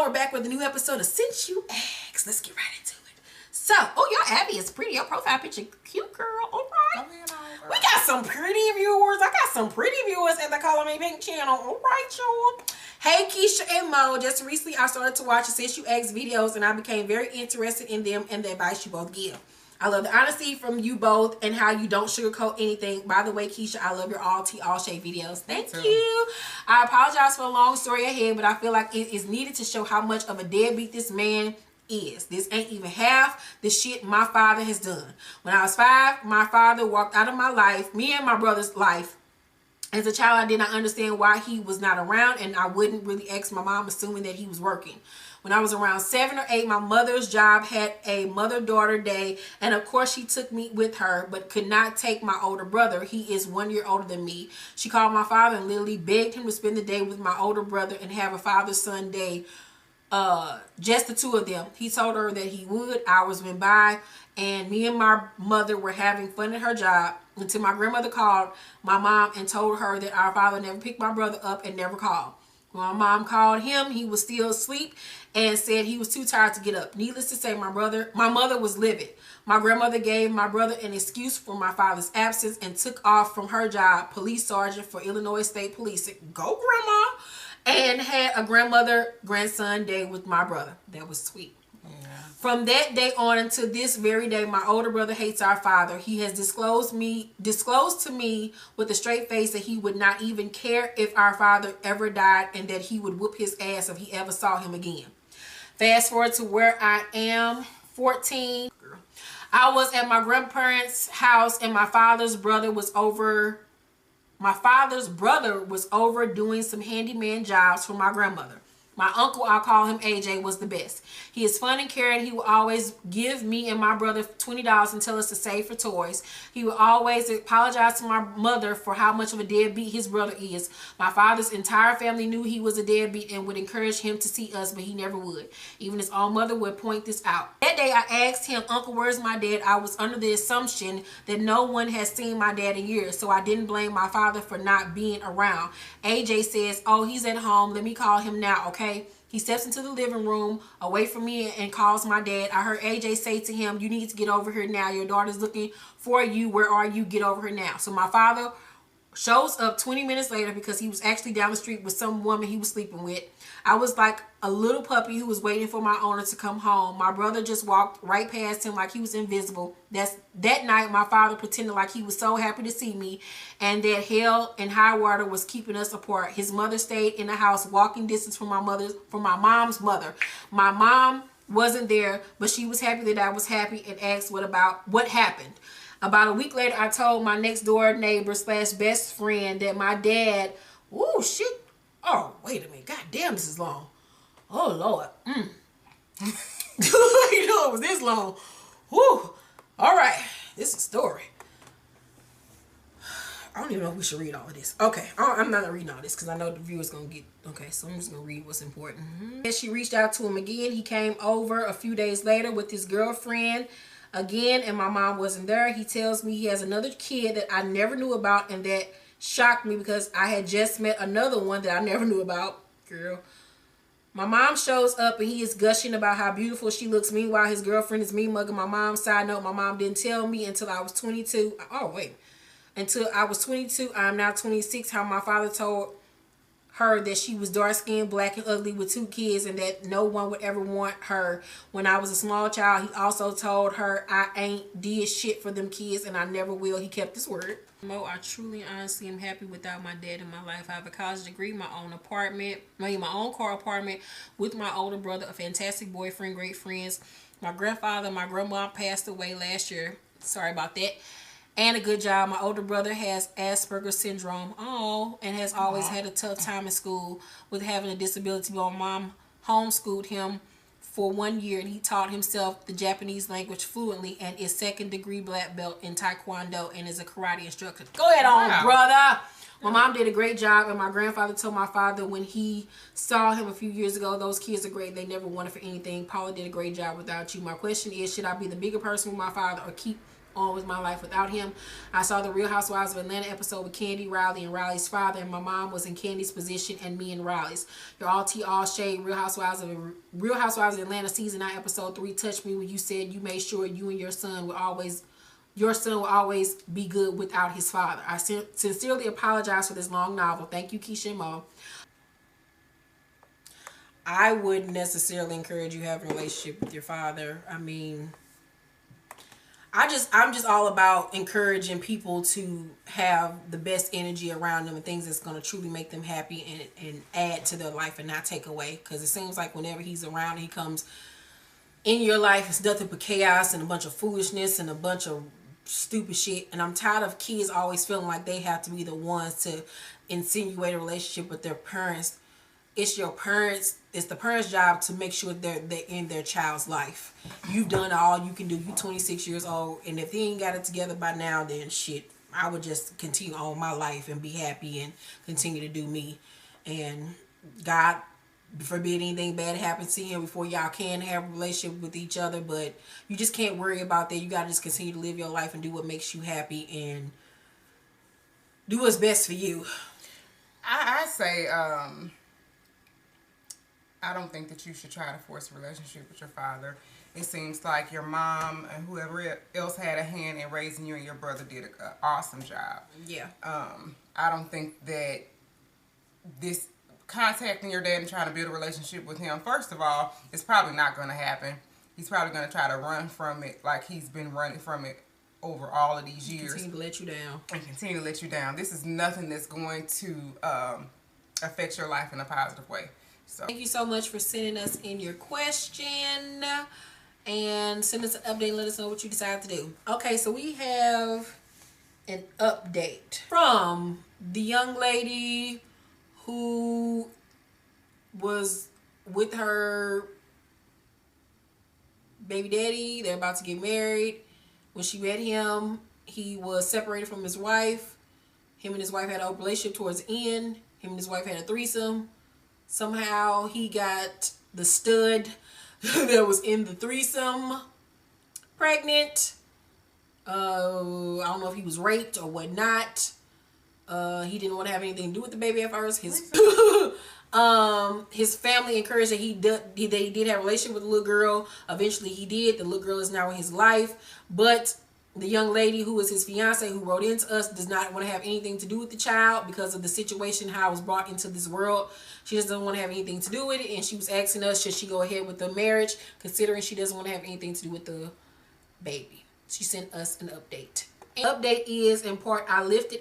y'all, we're back with a new episode of Since You Asked. Let's get right into it. So, oh, your Abby is pretty. Your profile picture cute, girl. All right. We got some pretty viewers. I got some pretty viewers at the Color Me Pink channel. All right, y'all. Hey, Keisha and Mo. Just recently, I started to watch the Since You Asked videos, and I became very interested in them and the advice you both give. I love the honesty from you both and how you don't sugarcoat anything. By the way, Keisha, I love your all tea, all shade videos. Thank you. I apologize for a long story ahead, but I feel like it is needed to show how much of a deadbeat this man is. This ain't even half the shit my father has done. When I was 5, my father walked out of my life, me and my brother's life. As a child, I did not understand why he was not around, and I wouldn't really ask my mom, assuming that he was working. When I was around 7 or 8, my mother's job had a mother-daughter day, and of course she took me with her, but could not take my older brother. He is 1 year older than me. She called my father and literally begged him to spend the day with my older brother and have a father-son day, just the two of them. He told her that he would. Hours went by, and me and my mother were having fun at her job until my grandmother called my mom and told her that our father never picked my brother up and never called. When my mom called him, he was still asleep and said he was too tired to get up. Needless to say, my mother was livid. My grandmother gave my brother an excuse for my father's absence and took off from her job, police sergeant for Illinois State Police. Go, Grandma! And had a grandmother-grandson day with my brother. That was sweet. Yeah. From that day on until this very day, my older brother hates our father. He has disclosed to me with a straight face that he would not even care if our father ever died and that he would whoop his ass if he ever saw him again. Fast forward to where I am, 14. I was at my grandparents' house and my father's brother was over doing some handyman jobs for my grandmother. My uncle, I'll call him AJ, was the best. He is fun and caring. He will always give me and my brother $20 and tell us to save for toys. He will always apologize to my mother for how much of a deadbeat his brother is. My father's entire family knew he was a deadbeat and would encourage him to see us, but he never would. Even his own mother would point this out. That day I asked him, Uncle, where's my dad? I was under the assumption that no one has seen my dad in years, so I didn't blame my father for not being around. AJ says, oh, he's at home. Let me call him now, okay? He steps into the living room away from me and calls my dad. I heard AJ say to him, you need to get over here now. Your daughter's looking for you. Where are you? Get over here now. So my father shows up 20 minutes later because he was actually down the street with some woman he was sleeping with. I was like a little puppy who was waiting for my owner to come home. My brother just walked right past him like he was invisible. That night, my father pretended like he was so happy to see me and that hell and high water was keeping us apart. His mother stayed in the house walking distance from my mom's mother. My mom wasn't there, but she was happy that I was happy and asked what happened. About a week later, I told my next door neighbor / best friend that my dad, oh shit. Oh, wait a minute. God damn, this is long. Oh, Lord. You know it was this long. Whew. All right. This is a story. I don't even know if we should read all of this. Okay. I'm not going to read all this because I know the viewer's going to get... Okay, so I'm just going to read what's important. And she reached out to him again. He came over a few days later with his girlfriend again, and my mom wasn't there. He tells me he has another kid that I never knew about, and that shocked me because I had just met another one that I never knew about. Girl. My mom shows up and he is gushing about how beautiful she looks. Meanwhile, his girlfriend is me mugging my mom. Side note, my mom didn't tell me until I was 22. Oh, wait. Until I was 22. I am now 26. How my father told her that she was dark-skinned, black, and ugly with 2 kids and that no one would ever want her. When I was a small child, he also told her I ain't did shit for them kids and I never will. He kept his word. Mo, I truly, honestly am happy without my dad in my life. I have a college degree, my own apartment, my own car apartment with my older brother, a fantastic boyfriend, great friends. My grandfather, my grandma passed away last year. Sorry about that. And a good job. My older brother has Asperger's syndrome. Oh, and has always had a tough time in school with having a disability. My mom homeschooled him for 1 year and he taught himself the Japanese language fluently and is 2nd degree black belt in Taekwondo and is a karate instructor. Go ahead on, brother. My mom did a great job, and my grandfather told my father when he saw him a few years ago, those kids are great. They never wanted for anything. Paula did a great job without you. My question is, should I be the bigger person with my father or keep on with my life without him. I saw the Real Housewives of Atlanta episode with Candy, Riley, and Riley's father, and my mom was in Candy's position and me and Riley's. Your all tea, all shade. Real Housewives of Atlanta season 9 episode 3 touched me when you said you made sure you and your son will always be good without his father. I sincerely apologize for this long novel. Thank you, Keisha and Mo. I wouldn't necessarily encourage you having a relationship with your father. I mean, I'm just all about encouraging people to have the best energy around them and things that's going to truly make them happy and add to their life and not take away. Because it seems like whenever he's around, he comes in your life, it's nothing but chaos and a bunch of foolishness and a bunch of stupid shit. And I'm tired of kids always feeling like they have to be the ones to insinuate a relationship with their parents. It's the parents' job to make sure they're in their child's life. You've done all you can do. You're 26 years old, and if he ain't got it together by now, then shit, I would just continue on my life and be happy and continue to do me. And God forbid anything bad happens to him before y'all can have a relationship with each other, but you just can't worry about that. You gotta just continue to live your life and do what makes you happy and do what's best for you. I say, I don't think that you should try to force a relationship with your father. It seems like your mom and whoever else had a hand in raising you and your brother did an awesome job. Yeah. I don't think that this contacting your dad and trying to build a relationship with him, first of all, it's probably not going to happen. He's probably going to try to run from it like he's been running from it over all of these years. Continue to let you down. And continue to let you down. This is nothing that's going to affect your life in a positive way. So thank you so much for sending us in your question and send us an update and let us know what you decide to do. Okay, so we have an update from the young lady who was with her baby daddy. They're about to get married. When she met him, he was separated from his wife. Him and his wife had an open relationship towards the end. Him and his wife had a threesome. Somehow he got the stud that was in the threesome pregnant. I don't know if he was raped or whatnot. He didn't want to have anything to do with the baby at first. His family encouraged that he did have a relationship with the little girl. Eventually he did. The little girl is now in his life. But the young lady who is his fiance who wrote into us does not want to have anything to do with the child because of the situation, how it was brought into this world. She doesn't want to have anything to do with it. And she was asking us, should she go ahead with the marriage, considering she doesn't want to have anything to do with the baby. She sent us an update. And the update is, in part, I left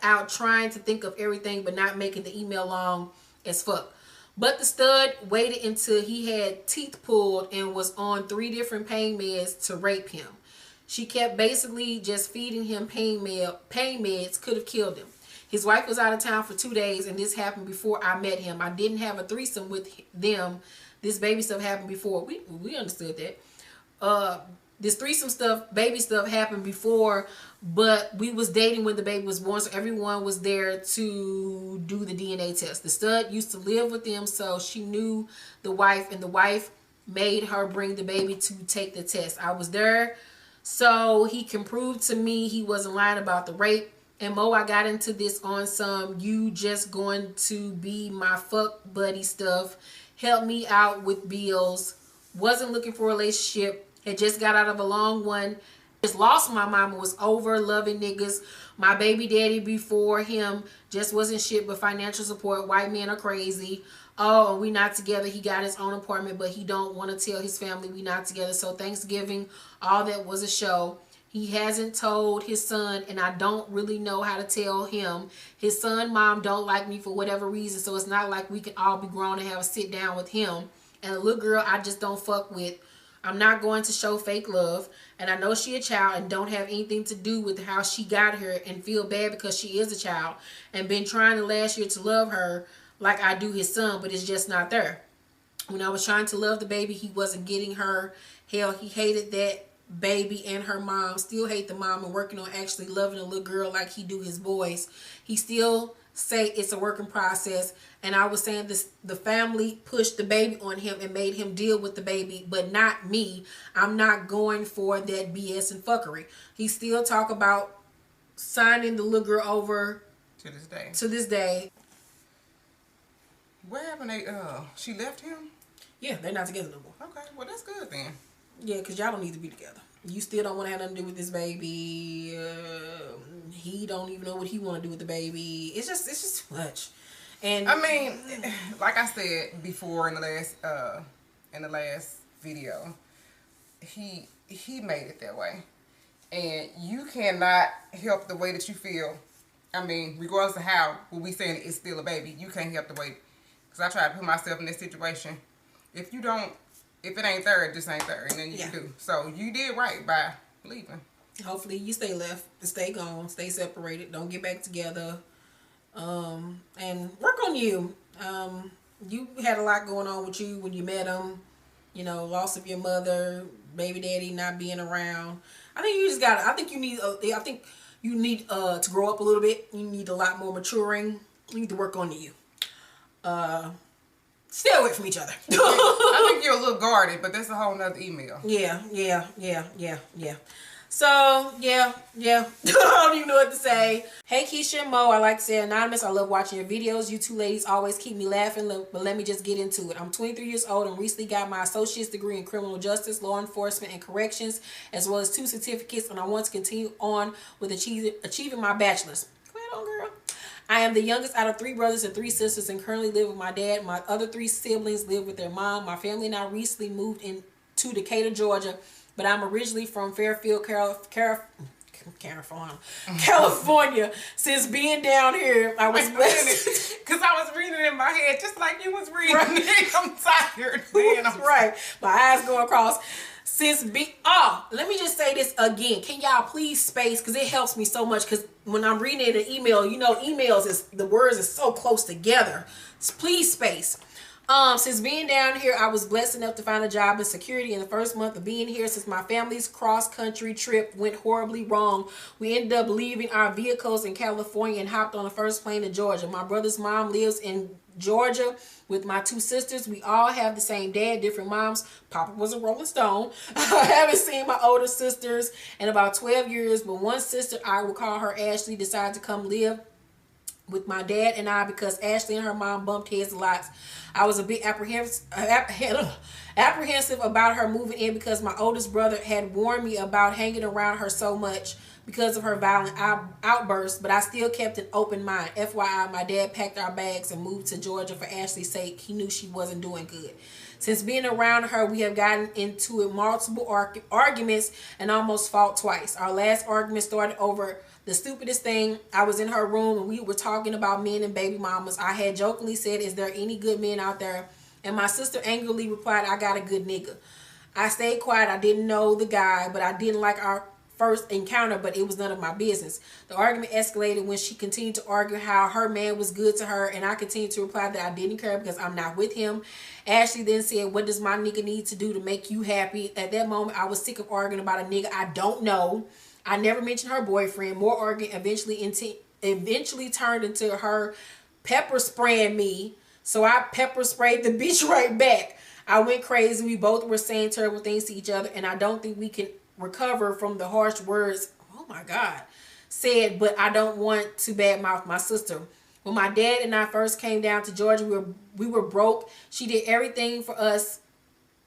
out trying to think of everything but not making the email long as fuck. But the stud waited until he had teeth pulled and was on 3 different pain meds to rape him. She kept basically just feeding him pain meds, could have killed him. His wife was out of town for 2 days, and this happened before I met him. I didn't have a threesome with them. This baby stuff happened before. We understood that. This threesome stuff, baby stuff happened before, but we was dating when the baby was born, so everyone was there to do the DNA test. The stud used to live with them, so she knew the wife, and the wife made her bring the baby to take the test. I was there, so he can prove to me he wasn't lying about the rape. And Mo, I got into this on some you just going to be my fuck buddy stuff. Help me out with bills. Wasn't looking for a relationship. Had just got out of a long one. Just lost my mama. Was over loving niggas. My baby daddy before him just wasn't shit but financial support. White men are crazy. Oh, we not together. He got his own apartment, but he don't want to tell his family we not together. So Thanksgiving, all that was a show. He hasn't told his son, and I don't really know how to tell him. His son, mom don't like me for whatever reason, so it's not like we can all be grown and have a sit down with him. And a little girl I just don't fuck with. I'm not going to show fake love, and I know she a child and don't have anything to do with how she got here and feel bad because she is a child and been trying the last year to love her like I do his son, but it's just not there. When I was trying to love the baby, he wasn't getting her. Hell, he hated that baby and her mom, still hate the mom, and working on actually loving a little girl like he do his boys. He still say it's a working process. And I was saying this, the family pushed the baby on him and made him deal with the baby, but not me. I'm not going for that BS and fuckery. He still talk about signing the little girl over to this day. To this day. What happened? She left him? Yeah, they're not together no more. Okay, well that's good then. Yeah, because y'all don't need to be together. You still don't want to have nothing to do with this baby. He don't even know what he want to do with the baby. It's just too much. And I mean, like I said before in the last video, he made it that way, and you cannot help the way that you feel. I mean, regardless of how we saying it's still a baby, you can't help the way. Because I try to put myself in this situation. If it ain't there, it just ain't there, and then you do. So you did right by leaving. Hopefully you stay left, stay gone, stay separated, don't get back together, and work on you. You had a lot going on with you when you met him. You know, loss of your mother, baby daddy not being around. I think you need to grow up a little bit. You need a lot more maturing. You need to work on you. Stay away from each other. I think you're a little guarded, but that's a whole nother email. Yeah. So, yeah. I don't even know what to say. Hey, Keisha and Mo, I like to say anonymous. I love watching your videos. You two ladies always keep me laughing, but let me just get into it. I'm 23 years old and recently got my associate's degree in criminal justice, law enforcement, and corrections, as well as 2 certificates, and I want to continue on with achieving my bachelor's. Go ahead on, girl. I am the youngest out of 3 brothers and 3 sisters and currently live with my dad. My other 3 siblings live with their mom. My family and I recently moved into Decatur, Georgia, but I'm originally from Fairfield, California. Since being down here, I was blessed. Because I was reading it in my head just like you was reading it. I'm tired. Man, I'm right. My eyes go across. Let me just say this again. Can y'all please space? Because it helps me so much. Because when I'm reading it in email, you know, emails the words are so close together. So please space. Since being down here, I was blessed enough to find a job in security in the first month of being here. Since my family's cross-country trip went horribly wrong, we ended up leaving our vehicles in California and hopped on the first plane to Georgia. My brother's mom lives in Georgia with my 2 sisters. We all have the same dad, different moms. Papa was a Rolling Stone. I haven't seen my older sisters in about 12 years, but one sister, I will call her Ashley, decided to come live with my dad and I because Ashley and her mom bumped heads a lot. I was a bit apprehensive about her moving in because my oldest brother had warned me about hanging around her so much because of her violent outbursts, but I still kept an open mind. FYI, my dad packed our bags and moved to Georgia for Ashley's sake. He knew she wasn't doing good. Since being around her, we have gotten into multiple arguments and almost fought twice. Our last argument started over the stupidest thing. I was in her room and we were talking about men and baby mamas. I had jokingly said, "Is there any good men out there?" And my sister angrily replied, "I got a good nigga." I stayed quiet. I didn't know the guy, but I didn't like our first encounter, but it was none of my business. The argument escalated when she continued to argue how her man was good to her, and I continued to reply that I didn't care because I'm not with him. Ashley then said, "What does my nigga need to do to make you happy?" At that moment, I was sick of arguing about a nigga I don't know. I never mentioned her boyfriend. More arguing eventually turned into her pepper spraying me. So I pepper sprayed the bitch right back. I went crazy. We both were saying terrible things to each other, and I don't think we can recover from the harsh words, oh my God, said, but I don't want to badmouth my sister. When my dad and I first came down to Georgia, we were broke. She did everything for us,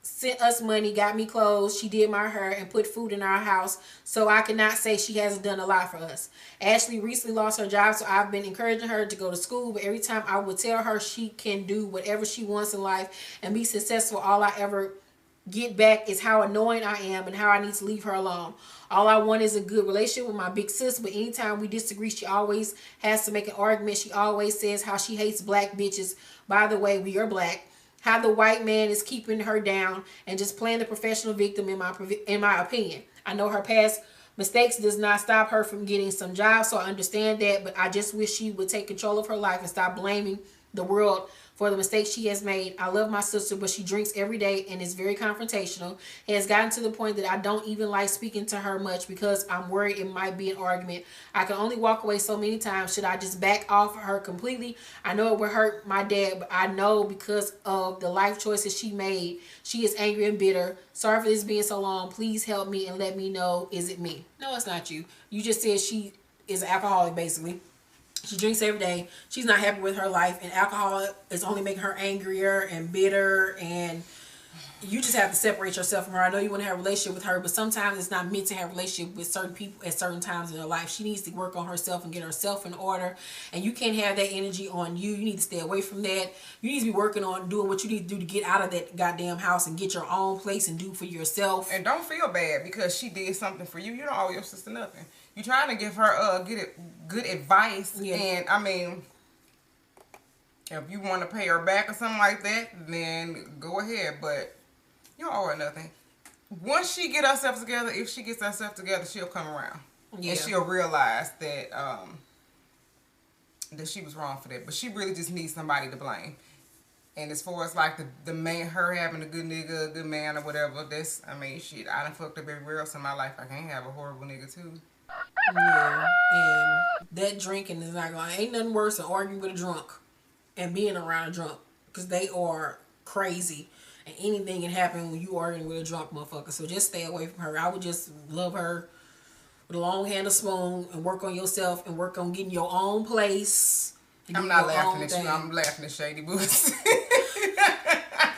sent us money, got me clothes, she did my hair, and put food in our house, so I cannot say she hasn't done a lot for us. Ashley recently lost her job, so I've been encouraging her to go to school, but every time I would tell her she can do whatever she wants in life and be successful, all I ever get back is how annoying I am and how I need to leave her alone. All I want is a good relationship with my big sis, but anytime we disagree, she always has to make an argument. She always says how she hates black bitches. By the way, we are black. How the white man is keeping her down and just playing the professional victim in my opinion. I know her past mistakes does not stop her from getting some jobs, so I understand that, but I just wish she would take control of her life and stop blaming the world for the mistakes she has made. I love my sister, but she drinks every day and is very confrontational. It has gotten to the point that I don't even like speaking to her much because I'm worried it might be an argument. I can only walk away so many times. Should I just back off her completely? I know it would hurt my dad, but I know because of the life choices she made, she is angry and bitter. Sorry for this being so long. Please help me and let me know, is it me? No, it's not you. You just said she is an alcoholic, basically. She drinks every day. She's not happy with her life, and alcohol is only making her angrier and bitter, and you just have to separate yourself from her. I know you want to have a relationship with her, but sometimes it's not meant to have a relationship with certain people at certain times in her life. She needs to work on herself and get herself in order, and you can't have that energy on you. You need to stay away from that. You need to be working on doing what you need to do to get out of that goddamn house and get your own place and do for yourself. And don't feel bad because she did something for you. You don't owe your sister nothing. You trying to give her good advice, and I mean, if you want to pay her back or something like that, then go ahead. But you don't owe her nothing. Once she get herself together, if she gets herself together, she'll come around, and she'll realize that that she was wrong for that. But she really just needs somebody to blame. And as far as like the man, her having a good nigga, a good man or whatever, that's, I mean, shit, I done fucked up everywhere else in my life. I can't have a horrible nigga too. Yeah, and that drinking is not going. Ain't nothing worse than arguing with a drunk and being around a drunk, because they are crazy, and anything can happen when you arguing with a drunk motherfucker. So just stay away from her. I would just love her with a long handle spoon and work on yourself and work on getting your own place. I'm not laughing at you. I'm laughing at Shady Boots.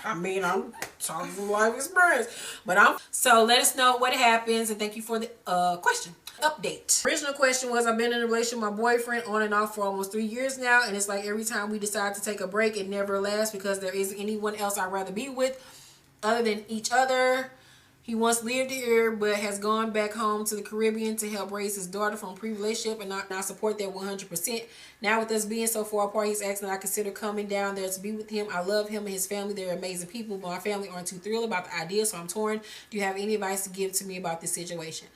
I mean, I'm talking from life experience, but so let us know what happens, and thank you for the question. Update. Original question was, I've been in a relationship with my boyfriend on and off for almost 3 years now, and it's like every time we decide to take a break, it never lasts because there isn't anyone else I'd rather be with other than each other. He once lived here but has gone back home to the Caribbean to help raise his daughter from a previous relationship, and I support that 100%. Now with us being so far apart, he's asking I consider coming down there to be with him. I love him and his family. They're amazing people, but my family aren't too thrilled about the idea, so I'm torn. Do you have any advice to give to me about this situation?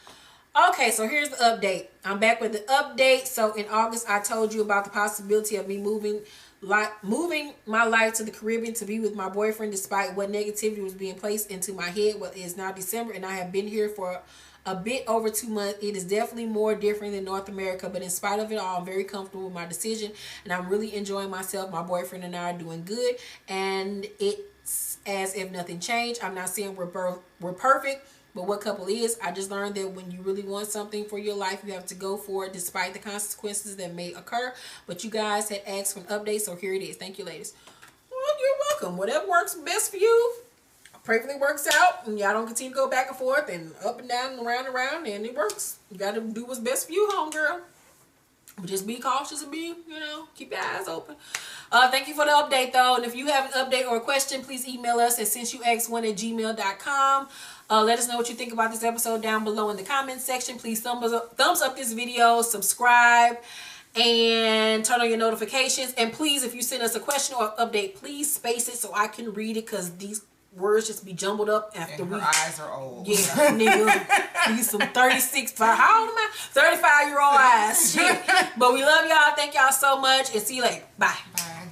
Okay, so here's the update. I'm back with the update. So in August, I told you about the possibility of me moving my life to the Caribbean to be with my boyfriend, despite what negativity was being placed into my head. Well, it is now December, and I have been here for a bit over 2 months. It is definitely more different than North America, but in spite of it all, I'm very comfortable with my decision, and I'm really enjoying myself. My boyfriend and I are doing good, and it's as if nothing changed. I'm not saying we're perfect, but what couple is? I just learned that when you really want something for your life, you have to go for it despite the consequences that may occur. But you guys had asked for an update, so here it is. Thank you, ladies. Well, you're welcome. Whatever works best for you, prayerfully works out, and y'all don't continue to go back and forth and up and down and around, and it works. You got to do what's best for you, homegirl. But just be cautious and be, keep your eyes open. Thank you for the update, though. And if you have an update or a question, please email us at since-you-asked1@gmail.com. Let us know what you think about this episode down below in the comments section. Please thumbs up this video, subscribe, and turn on your notifications. And please, if you send us a question or update, please space it so I can read it, because these words just be jumbled up after and her eyes are old. Yeah, nigga. These some 36, how old am I? 35-year-old eyes. Shit. But we love y'all. Thank y'all so much, and see you later. Bye. Bye.